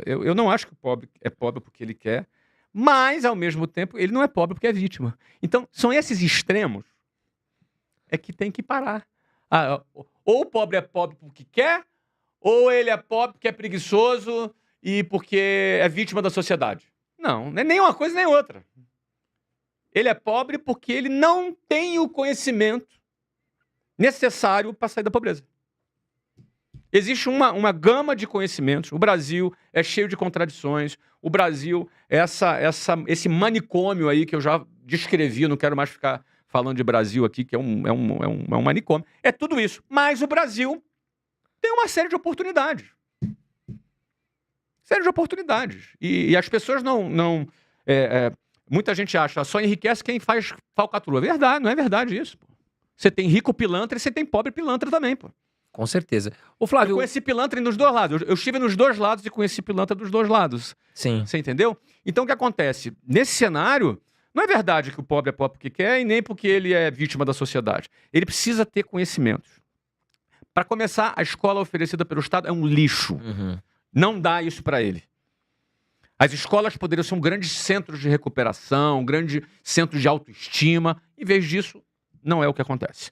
Eu não acho que o pobre é pobre porque ele quer, mas, ao mesmo tempo, ele não é pobre porque é vítima. Então, são esses extremos que tem que parar. Ou o pobre é pobre porque quer, ou ele é pobre porque é preguiçoso e porque é vítima da sociedade. Não é nem uma coisa nem outra. Ele é pobre porque ele não tem o conhecimento necessário para sair da pobreza. Existe uma gama de conhecimentos. O Brasil é cheio de contradições. O Brasil é esse manicômio aí que eu já descrevi, não quero mais ficar falando de Brasil aqui, que é um manicômio. É tudo isso. Mas o Brasil tem uma série de oportunidades. Série de oportunidades. E as pessoas não muita gente acha só enriquece quem faz falcatrua. Verdade, não é verdade isso. Pô. Você tem rico pilantra e você tem pobre pilantra também, pô. Com certeza. Ô, Eu Flávio... conheci pilantra nos dois lados. Eu estive nos dois lados e conheci pilantra dos dois lados. Sim. Você entendeu? Então, o que acontece? Nesse cenário, não é verdade que o pobre é pobre porque quer e nem porque ele é vítima da sociedade. Ele precisa ter conhecimentos. Para começar, a escola oferecida pelo Estado é um lixo. Uhum. Não dá isso para ele. As escolas poderiam ser um grande centro de recuperação, um grande centro de autoestima. Em vez disso, não é o que acontece.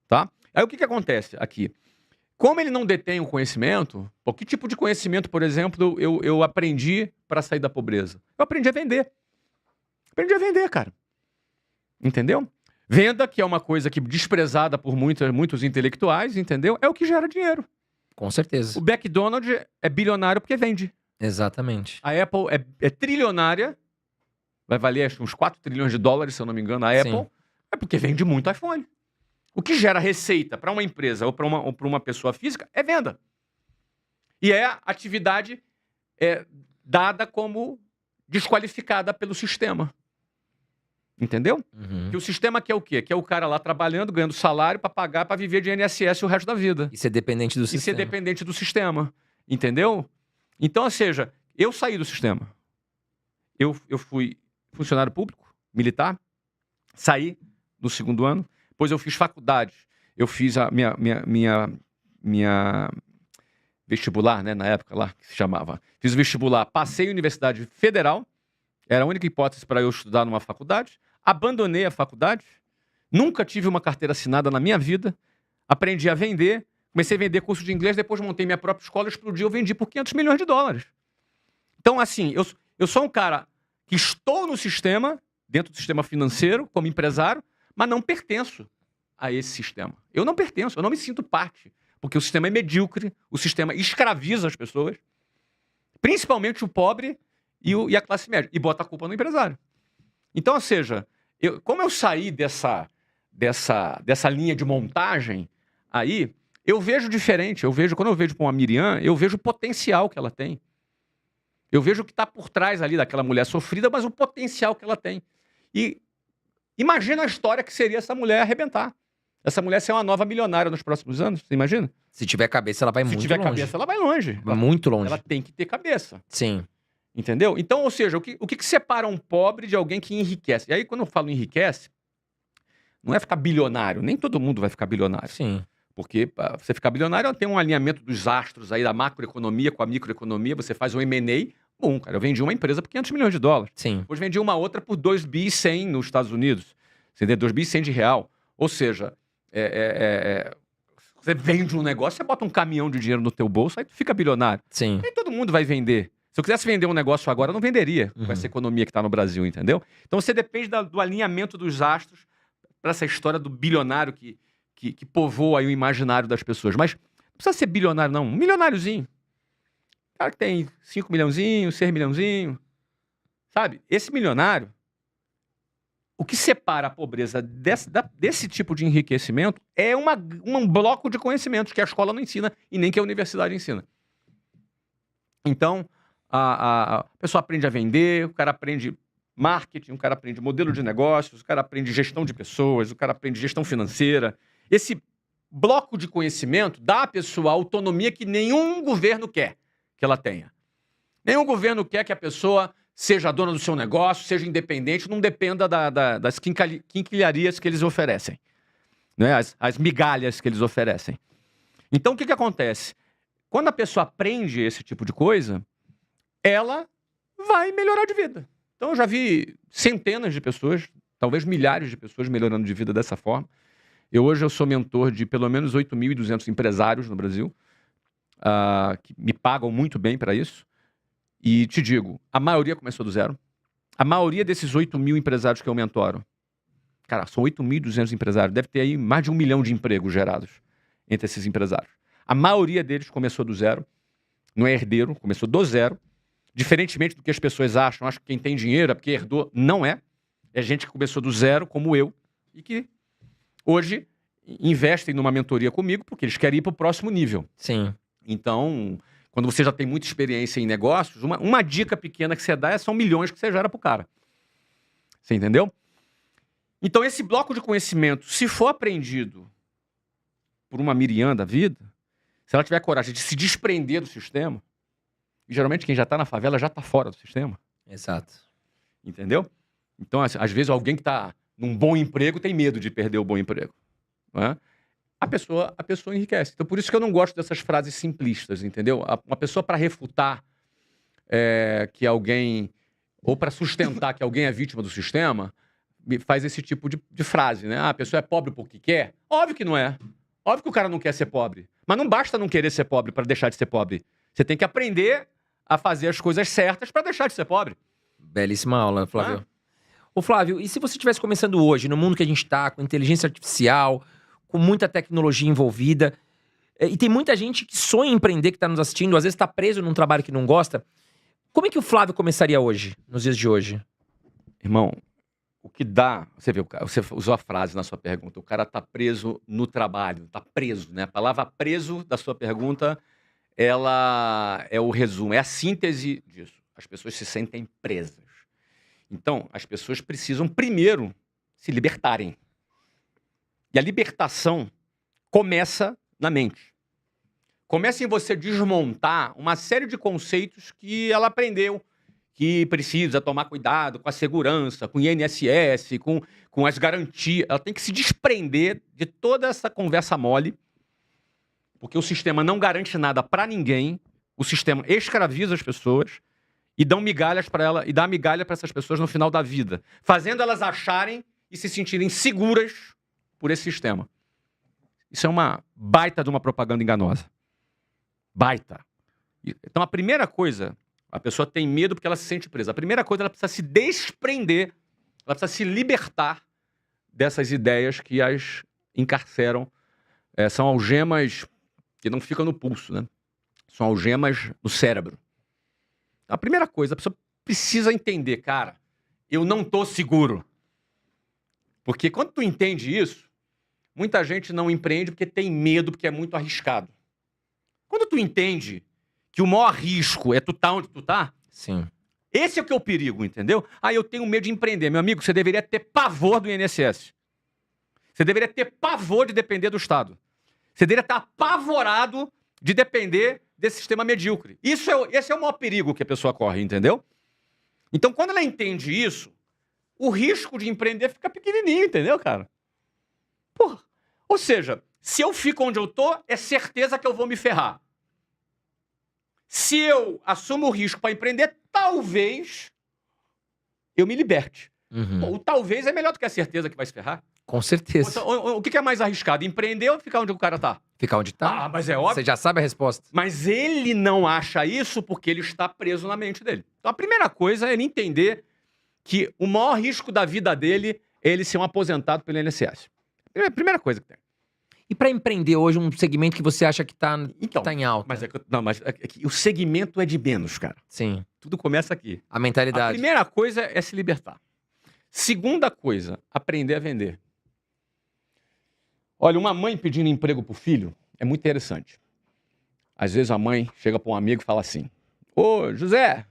Tá? Aí o que acontece aqui? Como ele não detém o conhecimento, que tipo de conhecimento, por exemplo, eu aprendi para sair da pobreza? Eu aprendi a vender. Aprendi a vender, cara. Entendeu? Venda, que é uma coisa que desprezada por muitos intelectuais, entendeu? É o que gera dinheiro. Com certeza. O McDonald's é bilionário porque vende. Exatamente. A Apple é trilionária, vai valer uns 4 trilhões de dólares, se eu não me engano, a Apple, Sim. é porque vende muito iPhone. O que gera receita para uma empresa ou para uma pessoa física é venda. E é atividade dada como desqualificada pelo sistema. Entendeu? Uhum. Que o sistema quer o quê? Quer o cara lá trabalhando, ganhando salário para pagar, para viver de INSS o resto da vida. E ser dependente do E sistema. ser dependente do sistema. Entendeu? Então, ou seja, eu saí do sistema. Eu fui funcionário público, militar, saí no segundo ano. Depois eu fiz faculdade. Eu fiz a minha vestibular, né, na época lá, que se chamava. Fiz o vestibular, passei em Universidade Federal. Era a única hipótese para eu estudar numa faculdade. Abandonei a faculdade. Nunca tive uma carteira assinada na minha vida. Aprendi a vender. Comecei a vender curso de inglês. Depois montei minha própria escola. Explodiu. Eu vendi por 500 milhões de dólares. Então, assim, eu sou um cara que estou no sistema, dentro do sistema financeiro, como empresário, mas não pertenço a esse sistema. Eu não pertenço, eu não me sinto parte. Porque o sistema é medíocre, o sistema escraviza as pessoas, principalmente o pobre e a classe média, e bota a culpa no empresário. Então, ou seja, como eu saí dessa linha de montagem, aí, eu vejo diferente. Quando eu vejo com a Miriam, eu vejo o potencial que ela tem. Eu vejo o que está por trás ali daquela mulher sofrida, mas o potencial que ela tem. E imagina a história que seria essa mulher arrebentar. Essa mulher ser uma nova milionária nos próximos anos, você imagina? Se tiver cabeça, ela vai muito longe. Se tiver cabeça, ela vai longe. Muito longe. Ela tem que ter cabeça. Sim. Entendeu? Então, ou seja, o que separa um pobre de alguém que enriquece? E aí, quando eu falo enriquece, não é ficar bilionário. Nem todo mundo vai ficar bilionário. Sim. Porque pra você ficar bilionário, tem um alinhamento dos astros aí da macroeconomia com a microeconomia. Você faz um M&A. Bom, cara, eu vendi uma empresa por 500 milhões de dólares. Sim. Depois vendi uma outra por 2 bi 100 nos Estados Unidos. Você entendeu? 2 bi 100 de real. Ou seja, você vende um negócio, você bota um caminhão de dinheiro no teu bolso, aí tu fica bilionário. Sim. Nem todo mundo vai vender. Se eu quisesse vender um negócio agora, eu não venderia com essa economia que está no Brasil, entendeu? Então você depende do alinhamento dos astros para essa história do bilionário que povoa aí o imaginário das pessoas. Mas não precisa ser bilionário, não. Um milionáriozinho. Cara que tem 5 milhãozinhos, 6 milhãozinhos. Sabe? Esse milionário, o que separa a pobreza desse tipo de enriquecimento é um bloco de conhecimentos que a escola não ensina e nem que a universidade ensina. Então, a pessoa aprende a vender, o cara aprende marketing, o cara aprende modelo de negócios, o cara aprende gestão de pessoas, o cara aprende gestão financeira. Esse bloco de conhecimento dá à pessoa a autonomia que nenhum governo quer que ela tenha. Nenhum governo quer que a pessoa seja dona do seu negócio, seja independente, não dependa das quinquilharias que eles oferecem, né? As migalhas que eles oferecem. Então, o que acontece? Quando a pessoa aprende esse tipo de coisa, ela vai melhorar de vida. Então eu já vi centenas de pessoas, talvez milhares de pessoas melhorando de vida dessa forma. Hoje eu sou mentor de pelo menos 8.200 empresários no Brasil, que me pagam muito bem para isso. E te digo, a maioria começou do zero. A maioria desses 8.000 empresários que eu mentoro, cara, são 8.200 empresários, deve ter aí mais de 1 milhão de empregos gerados entre esses empresários. A maioria deles começou do zero, não é herdeiro, começou do zero. Diferentemente do que as pessoas acham que quem tem dinheiro é porque herdou, não é. É gente que começou do zero, como eu, e que hoje investem numa mentoria comigo porque eles querem ir para o próximo nível. Sim. Então, quando você já tem muita experiência em negócios, uma dica pequena que você dá são milhões que você gera para o cara. Você entendeu? Então, esse bloco de conhecimento, se for aprendido por uma Miriam da vida, se ela tiver coragem de se desprender do sistema, e geralmente quem já está na favela já está fora do sistema. Exato. Entendeu? Então, às vezes, alguém que está num bom emprego tem medo de perder o bom emprego. Não é? A pessoa enriquece. Então, por isso que eu não gosto dessas frases simplistas, entendeu? Uma pessoa para refutar que alguém, ou para sustentar que alguém é vítima do sistema, faz esse tipo de frase, né? A pessoa é pobre porque quer? Óbvio que não é. Óbvio que o cara não quer ser pobre. Mas não basta não querer ser pobre para deixar de ser pobre. Você tem que aprender a fazer as coisas certas para deixar de ser pobre. Belíssima aula, Flávio. Ô, Flávio, e se você estivesse começando hoje, no mundo que a gente está, com inteligência artificial, com muita tecnologia envolvida, e tem muita gente que sonha em empreender, que está nos assistindo, às vezes está preso num trabalho que não gosta, como é que o Flávio começaria hoje, nos dias de hoje? Irmão, o que dá... Você usou a frase na sua pergunta, o cara está preso no trabalho, está preso, né? A palavra preso da sua pergunta, ela é o resumo, é a síntese disso. As pessoas se sentem presas. Então, as pessoas precisam primeiro se libertarem. E a libertação começa na mente. Começa em você desmontar uma série de conceitos que ela aprendeu, que precisa tomar cuidado com a segurança, com o INSS, com as garantias. Ela tem que se desprender de toda essa conversa mole, porque o sistema não garante nada para ninguém, o sistema escraviza as pessoas e dá migalhas para ela, e dá migalha para essas pessoas no final da vida, fazendo elas acharem e se sentirem seguras por esse sistema. Isso é uma baita de uma propaganda enganosa. Baita. Então a primeira coisa, a pessoa tem medo porque ela se sente presa. A primeira coisa, ela precisa se desprender, ela precisa se libertar dessas ideias que as encarceram. São algemas que não ficam no pulso, né? São algemas no cérebro. Então, a primeira coisa, a pessoa precisa entender, cara, eu não tô seguro. Porque quando tu entende isso, muita gente não empreende porque tem medo, porque é muito arriscado. Quando tu entende que o maior risco é tu tá onde tu tá, sim, esse é o que é o perigo, entendeu? Eu tenho medo de empreender. Meu amigo, você deveria ter pavor do INSS. Você deveria ter pavor de depender do Estado. Você deveria estar apavorado de depender desse sistema medíocre. Esse é o maior perigo que a pessoa corre, entendeu? Então, quando ela entende isso, o risco de empreender fica pequenininho, entendeu, cara? Porra. Ou seja, se eu fico onde eu tô, é certeza que eu vou me ferrar. Se eu assumo o risco para empreender, talvez eu me liberte. Uhum. O talvez é melhor do que a certeza que vai se ferrar. Com certeza. O que é mais arriscado? Empreender ou ficar onde o cara tá? Ficar onde tá? Mas é óbvio. Você já sabe a resposta. Mas ele não acha isso porque ele está preso na mente dele. Então a primeira coisa é ele entender que o maior risco da vida dele é ele ser um aposentado pelo INSS. É a primeira coisa que tem. E para empreender hoje, um segmento que você acha que tá em alta? Mas o segmento é de menos, cara. Sim. Tudo começa aqui. A mentalidade. A primeira coisa é se libertar. Segunda coisa, aprender a vender. Olha, uma mãe pedindo emprego pro filho é muito interessante. Às vezes a mãe chega para um amigo e fala assim: Ô, José,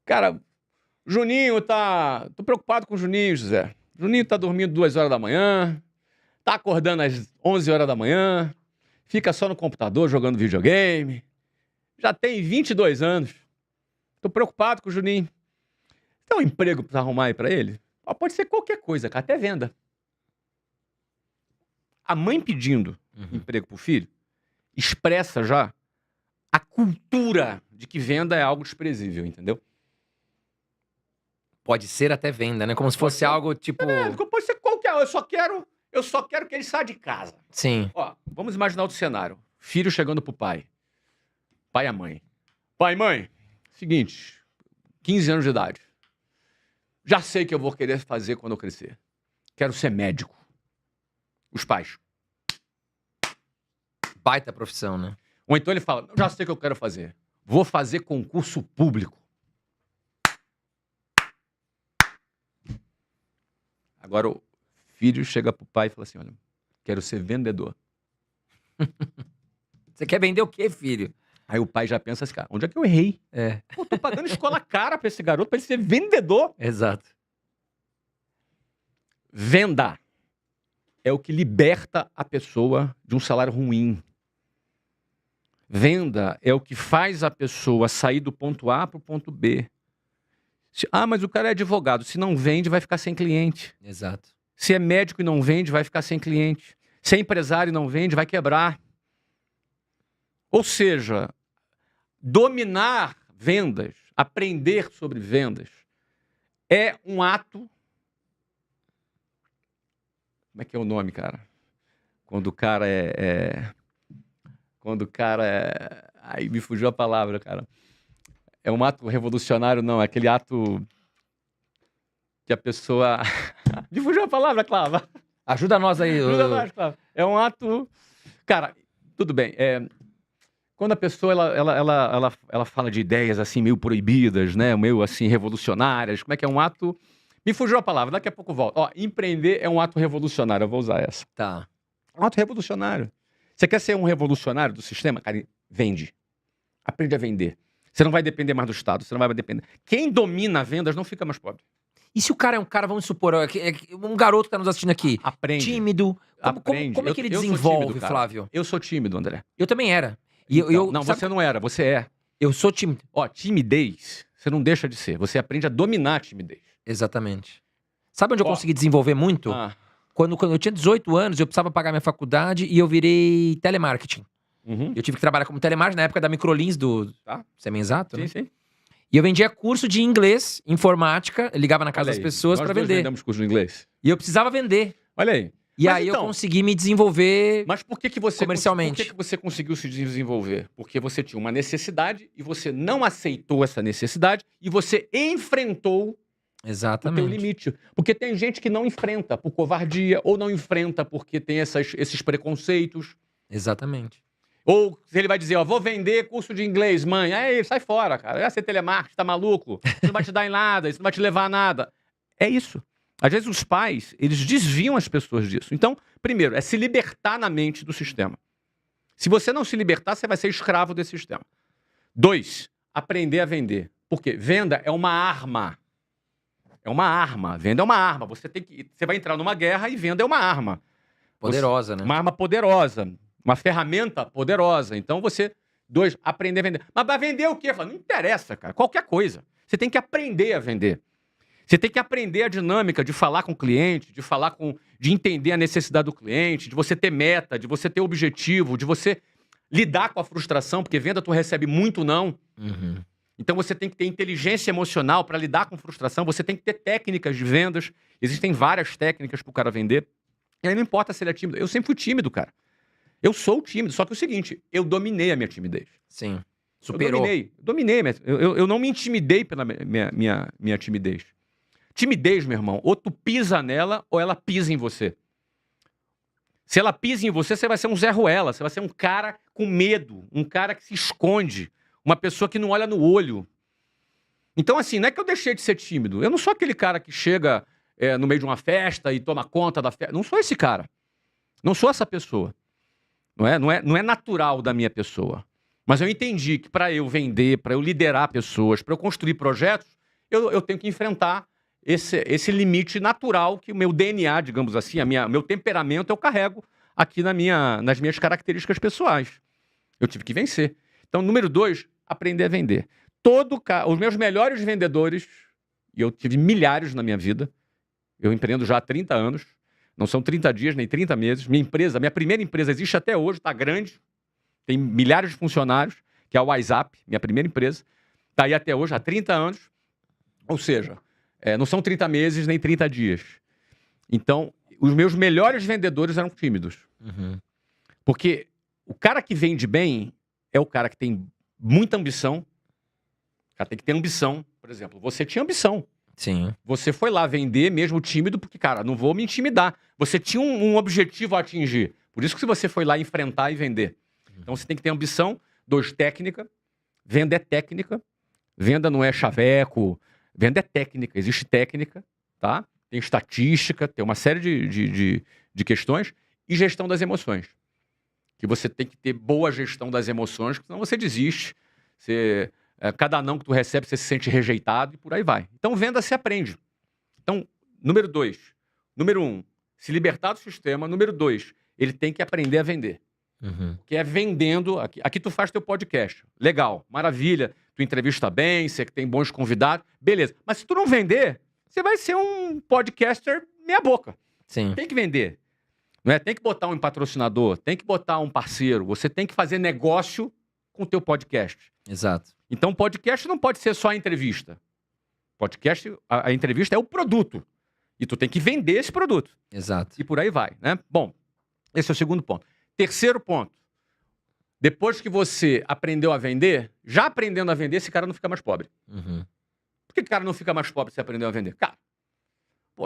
cara, Juninho tá... Tô preocupado com o Juninho, José. Juninho tá dormindo 2 horas da manhã, tá acordando às 11 horas da manhã, fica só no computador jogando videogame, já tem 22 anos. Tô preocupado com o Juninho. Tem um emprego pra arrumar aí pra ele? Pode ser qualquer coisa, cara, até venda. A mãe pedindo emprego pro filho expressa já a cultura de que venda é algo desprezível, entendeu? Pode ser até venda, né? Como se fosse ser. algo tipo... Pode ser qualquer. Eu só quero que ele saia de casa. Sim. Ó, vamos imaginar outro cenário. Filho chegando pro pai. Pai e a mãe. Pai e mãe, seguinte, 15 anos de idade. Já sei o que eu vou querer fazer quando eu crescer. Quero ser médico. Os pais. Baita profissão, né? Ou então ele fala, já sei o que eu quero fazer. Vou fazer concurso público. Agora o filho chega pro pai e fala assim, olha, quero ser vendedor. Você quer vender o quê, filho? Aí o pai já pensa assim, cara, onde é que eu errei? Pô, tô pagando escola cara pra esse garoto, pra ele ser vendedor. Exato. Venda é o que liberta a pessoa de um salário ruim. Venda é o que faz a pessoa sair do ponto A para o ponto B. Mas o cara é advogado. Se não vende, vai ficar sem cliente. Exato. Se é médico e não vende, vai ficar sem cliente. Se é empresário e não vende, vai quebrar. Ou seja, dominar vendas, aprender sobre vendas, é um ato... Como é que é o nome, cara? Quando o cara Quando o cara é... Aí me fugiu a palavra, cara. É um ato revolucionário, não. É aquele ato que a pessoa... Me fugiu a palavra, Clava. Ajuda nós aí. Ajuda nós, Clava. É um ato... Cara, tudo bem. Quando a pessoa ela fala de ideias assim meio proibidas, né? Meio assim revolucionárias. Como é que é um ato... Me fugiu a palavra, daqui a pouco eu volto. Ó, empreender é um ato revolucionário, eu vou usar essa. Tá. Um ato revolucionário. Você quer ser um revolucionário do sistema? Cara, vende. Aprende a vender. Você não vai depender mais do Estado, você não vai depender. Quem domina vendas não fica mais pobre. E se o cara é um cara, vamos supor, um garoto que tá nos assistindo aqui, Aprende. tímido, como é que ele desenvolve, tímido, Flávio? Eu sou tímido, André. Eu também era. Não, você não era, você é. Eu sou tímido. Ó, timidez, você não deixa de ser. Você aprende a dominar a timidez. Exatamente. Sabe onde eu consegui desenvolver muito? Quando eu tinha 18 anos, eu precisava pagar minha faculdade e eu virei telemarketing. Uhum. Eu tive que trabalhar como telemarketing na época da Microlins do Semi-Exato, Sim, né? sim. E eu vendia curso de inglês, informática, eu ligava na casa das pessoas pra vender. Nós vendemos curso de inglês. E eu precisava vender. Olha aí. E Mas aí então, eu consegui me desenvolver Mas por que você comercialmente. Por que você conseguiu se desenvolver? Porque você tinha uma necessidade e você não aceitou essa necessidade e você enfrentou o Exatamente. teu limite. Porque tem gente que não enfrenta por covardia ou não enfrenta porque tem esses preconceitos. Exatamente. Ou se ele vai dizer, ó, vou vender curso de inglês, mãe. Aí, sai fora, cara. Vai ser telemarketing, tá maluco? Isso não vai te dar em nada, isso não vai te levar a nada. É isso. Às vezes os pais, eles desviam as pessoas disso. Então, primeiro, é se libertar na mente do sistema. Se você não se libertar, você vai ser escravo desse sistema. 2, aprender a vender. Por quê? Venda é uma arma. É uma arma. Venda é uma arma. Você vai entrar numa guerra e venda é uma arma. Poderosa, né? Uma arma poderosa. Uma ferramenta poderosa. Então você... 2, aprender a vender. Mas vai vender o quê? Não interessa, cara. Qualquer coisa. Você tem que aprender a vender. Você tem que aprender a dinâmica de falar com o cliente, de entender a necessidade do cliente, de você ter meta, de você ter objetivo, de você lidar com a frustração, porque venda tu recebe muito não. Uhum. Então você tem que ter inteligência emocional para lidar com frustração, você tem que ter técnicas de vendas. Existem várias técnicas para o cara vender. E aí não importa se ele é tímido. Eu sempre fui tímido, cara. Eu sou tímido, só que é o seguinte, eu dominei a minha timidez. Sim. Superou. Eu dominei. Eu não me intimidei pela minha timidez. Timidez, meu irmão, ou tu pisa nela ou ela pisa em você. Se ela pisa em você, você vai ser um Zé Ruela, você vai ser um cara com medo, um cara que se esconde, uma pessoa que não olha no olho. Então, assim, não é que eu deixei de ser tímido. Eu não sou aquele cara que chega no meio de uma festa e toma conta da festa. Não sou esse cara. Não sou essa pessoa. Não é natural da minha pessoa. Mas eu entendi que para eu vender, para eu liderar pessoas, para eu construir projetos, eu tenho que enfrentar esse limite natural que o meu DNA, digamos assim, meu temperamento eu carrego aqui nas minhas características pessoais. Eu tive que vencer. Então, número 2, aprender a vender. Os meus melhores vendedores, e eu tive milhares na minha vida, eu empreendo já há 30 anos, não são 30 dias nem 30 meses. Minha primeira empresa existe até hoje, está grande, tem milhares de funcionários. que é a WhatsApp, minha primeira empresa. Está aí até hoje, há 30 anos. Ou seja, não são 30 meses nem 30 dias. Então, os meus melhores vendedores eram tímidos. Uhum. Porque o cara que vende bem é o cara que tem muita ambição. O cara tem que ter ambição. Por exemplo, você tinha ambição. Sim. Você foi lá vender mesmo tímido, porque, cara, não vou me intimidar. Você tinha um objetivo a atingir. Por isso que você foi lá enfrentar e vender. Então você tem que ter ambição. 2, técnica. Venda é técnica. Venda não é chaveco. Venda é técnica. Existe técnica, tá? Tem estatística, tem uma série de questões. E gestão das emoções. Que você tem que ter boa gestão das emoções, senão você desiste. Cada não que tu recebe, você se sente rejeitado e por aí vai. Então, venda se aprende. Então, número 2. Número 1, se libertar do sistema. Número 2, ele tem que aprender a vender. Uhum. Que é vendendo. Aqui tu faz teu podcast. Legal, maravilha. Tu entrevista bem, você tem bons convidados. Beleza. Mas se tu não vender, você vai ser um podcaster meia boca. Sim. Tem que vender. Não é? Tem que botar um patrocinador, tem que botar um parceiro. Você tem que fazer negócio com o teu podcast. Exato. Então, podcast não pode ser só a entrevista. Podcast, a entrevista é o produto. E tu tem que vender esse produto. Exato. E por aí vai, né? Bom, esse é o segundo ponto. Terceiro ponto. Depois que você aprendeu a vender, já aprendendo a vender, esse cara não fica mais pobre. Uhum. Por que o cara não fica mais pobre se aprendeu a vender? Cara,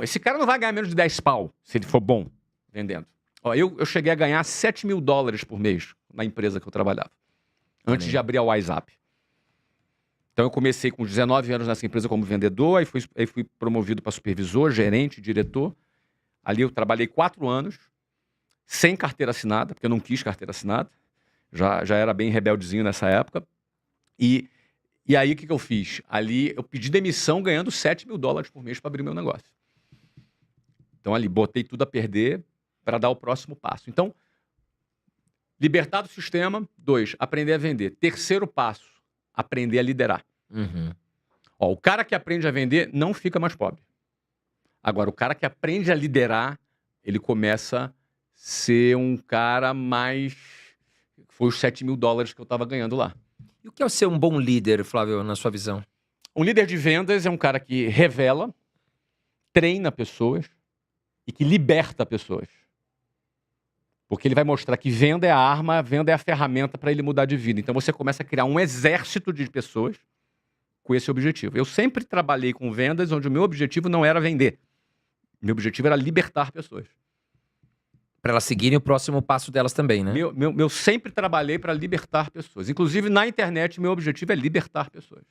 esse cara não vai ganhar menos de 10 pau, se ele for bom vendendo. Ó, eu cheguei a ganhar $7.000 por mês na empresa que eu trabalhava. Antes de abrir a WhatsApp. Então, eu comecei com 19 anos nessa empresa como vendedor, aí fui promovido para supervisor, gerente, diretor. Ali eu trabalhei 4 anos, sem carteira assinada, porque eu não quis carteira assinada. Já era bem rebeldezinho nessa época. E aí, o que eu fiz? Ali, eu pedi demissão ganhando $7.000 por mês para abrir meu negócio. Então, ali, botei tudo a perder para dar o próximo passo. Então, libertar do sistema. 2, aprender a vender. Terceiro passo, aprender a liderar. Uhum. Ó, o cara que aprende a vender não fica mais pobre. Agora, o cara que aprende a liderar, ele começa a ser um cara mais... Foi os $7.000 que eu estava ganhando lá. E o que é ser um bom líder, Flávio, na sua visão? Um líder de vendas é um cara que revela, treina pessoas e que liberta pessoas. Porque ele vai mostrar que venda é a arma, venda é a ferramenta para ele mudar de vida. Então você começa a criar um exército de pessoas com esse objetivo. Eu sempre trabalhei com vendas onde o meu objetivo não era vender. Meu objetivo era libertar pessoas. Para elas seguirem o próximo passo delas também, né? Eu sempre trabalhei para libertar pessoas. Inclusive, na internet, meu objetivo é libertar pessoas.